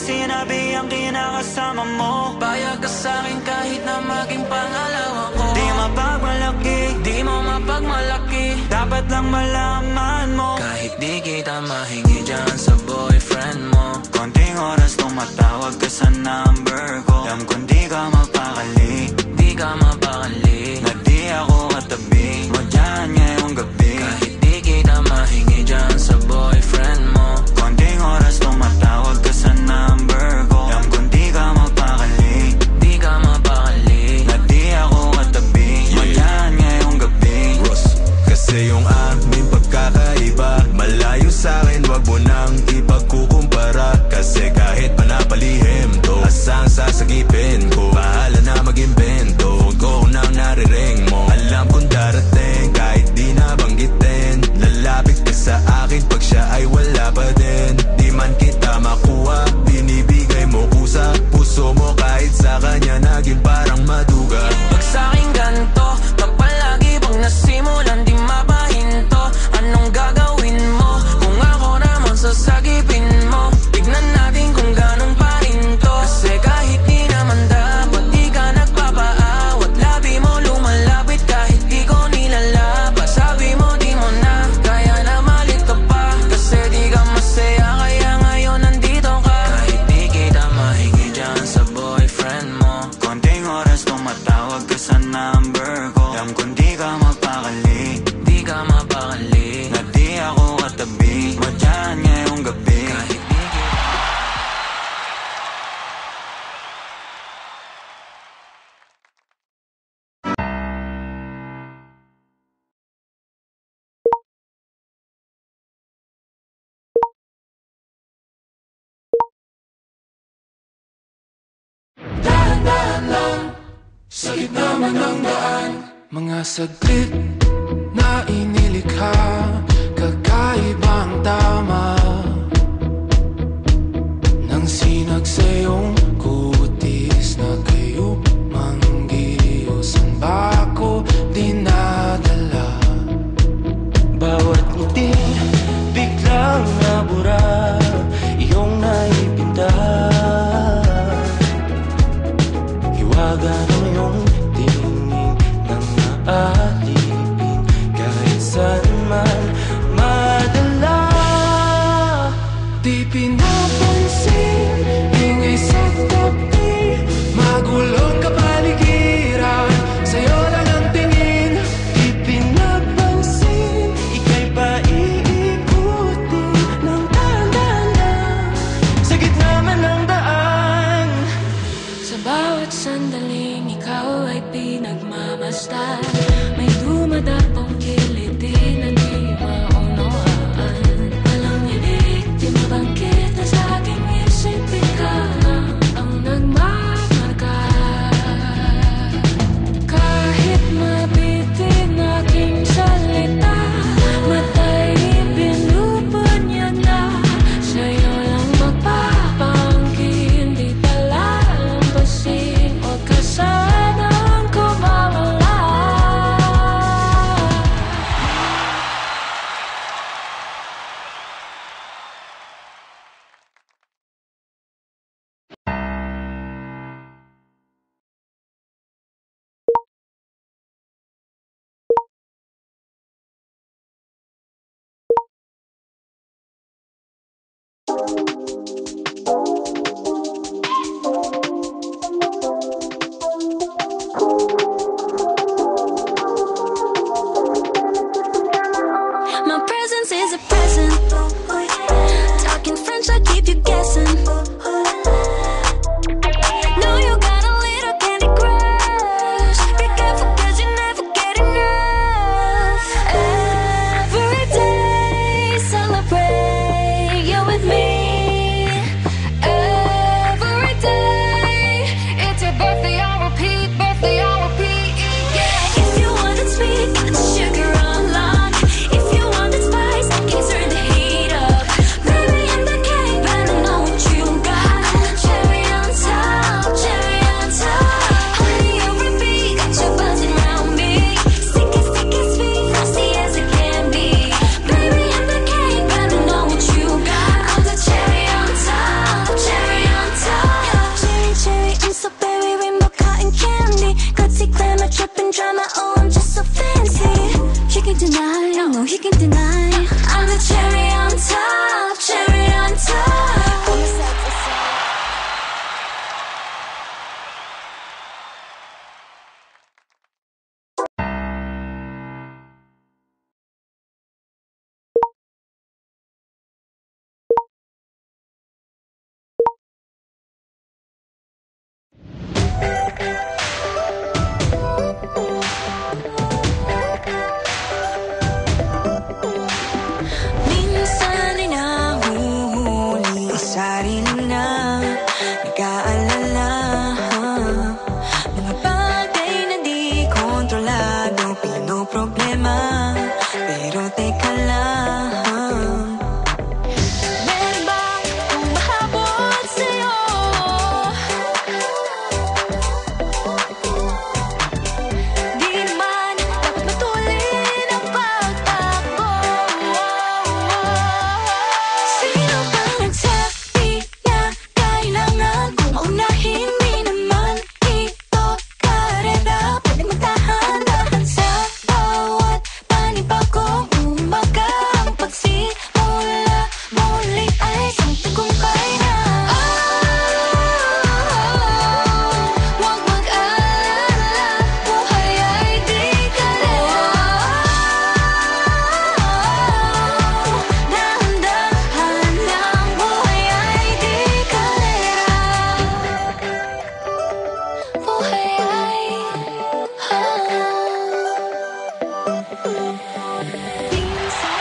sinabi ang kinakasama mo. Payag ka sa'kin kahit na maging pangalawa ko. Di mapagmalaki, di mo mapagmalaki. dapat lang malaman mo. Kahit di kita mahingi dyan sa boyfriend mo. Konting oras tumatawag ka sa number ko. Alam kong di ka mapakali, di ka mapakali. na di ako katabi mo dyan ngayong gabi. Kahit di kita mahingi dyan sa boyfriend mo. Konting oras tumatawag ka sa number ko. Alam kong di ka mapakali, di ka mapakali. na di ako katabi mo dyan ngayong gabi. Ross, kasi yung aming pagkakaiba malayo sa'kin, wag mo nang ipagkukumpara. Kasi kahit panapalihim to, asang sasagipin ko, bahala na mag-invento. Huwag ko nang nariring mo, alam kong darating kahit di nabanggitin. Lalapit ka sa akin pag siya ay wala pa din. Di man kita makuha, binibigay mo kusa. Puso mo kahit sa kanya naging parang maduga. Pag sa'king ganto, pag palagi bang nasimulan di mapahinto. Anong gagawin mo kung ako naman sasagipin mo? Tignan natin kung ganun pa rin to. Kasi kahit di naman dapat di ka nagpapaawat. Labi mo lumalapit kahit di ko nilalaba. Sabi mo di mo na kaya na malit ka pa. Kasi di ka masaya kaya ngayon nandito ka. Kahit di kita mahingi dyan sa boyfriend mo. Konting oras tumatawag ka sa number ko. Alam kong di ka mapakali, di ka mapakali. na di ako katabi mo dyan ngayong gabi. Kahit di kita dahan-dahan lang sa gitna man ng daan. Mga saglit na inilikha, kakaibang tama nang sinag sa iyong kutis na kayo manggiyos. Ang bako dinadala, Bawat ngiti biglang nabura, iyong naipinta. Hiwaga ng iyong tingin nang naalipin kahit saan man madala. di pinapansin, ingay sa tabi, magulong kapaligiran, sa'yo lang ang tingin. Di pinapansin, ika'y paiikutin ng dahan-dahan sa gitna man ng daan. Sa bawat sandaling ikaw ay pinagmamasdan, may dumadapong kiliti na di maunawaan. Walang ibig, di mabangkit na sa aking isip, ikaw ang nagmamarka. Kahit mabitin aking salita, matay binubunyag na, sa'yo lang magpapangkin, di palalampasin. Huwag ka sanang kumawala. My presence is a present. Talking French, I keep you guessing. Know you got a little candy crush. Be careful 'cause you never get enough. Every day celebrate, you're with me. drama, oh I'm just so fancy. He can't deny, no he can't deny. I'm the cherry on top, cherry on top. Minsan ay nahuhuli ang sarili na nag-aalala. Mga bagay na di kontrolado, pinoproblema. Pero teka lang, meron bang humahabol sa'yo? Di naman dapat matulin ang pagtakbo. Sino bang nagsabi na kailangan kong maunahin? Di naman ito karera, pwede magtahan-tahan sa bawat panibagong umaga. Ang pagsimula muli ay isang tagumpay na. Huwag mag-alala, buhay ay di kalera. Dahan-dahan lang, buhay ay di kalera. Buhay ay minsan.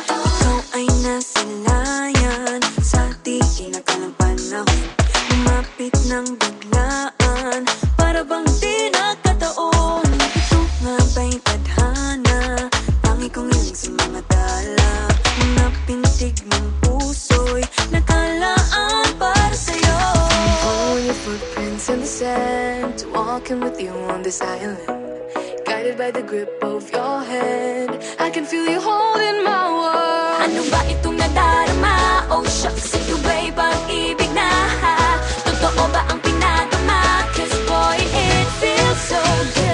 Ikaw ay nasilayan sa di inakalang panahon. Lumapit ng biglaan, para bang di nakataon. Ito nga ba'y tadhana? Tangi kong iling sa mga dala. Mga pintig ng puso'y nakalaan para sa'yo. Following your footprints in the sand, walking with you on this island, guided by the grip of your hand. I can feel you holding my world. Ano ba itong nadarama? Oh shucks, ito ba'y pag-ibig na? Totoo ba ang pinagama? 'Cause boy, it feels so good.